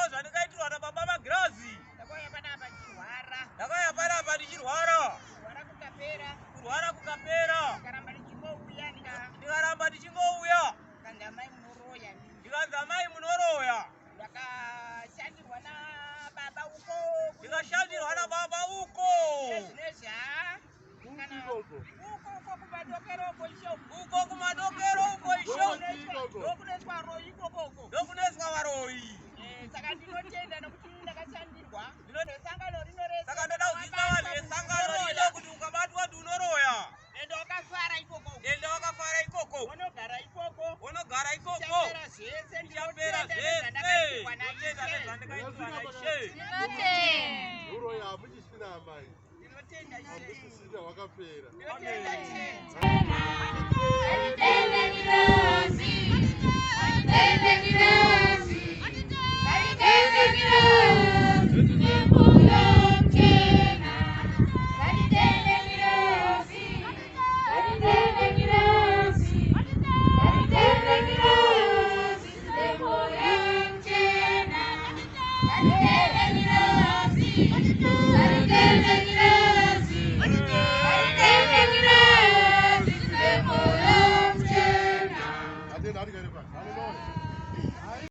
Ndiro zvandikaitirwa nababa Magirazi. Ndakauya panapa ndichirwara. Ndakauya panapa ndichirwara. Kurwara kukapera. Ndikaramba ndichingouya. Ndikanzi amai munoroya. Ndakashandirwa nababa uko. Uko kumadokero uko isho. Ndokuneswa varoyi. Saka ndinotenda nokuti ndakashandirwa. Saka ndoda kuzivisa vanhu vesangano rino kuti ukabatwa unoroya. Ende wakafara ikoko. Unogara ikoko. Ndichapera zvese. Ndinotenda nezvandakaitirwa naIshe. Thank you.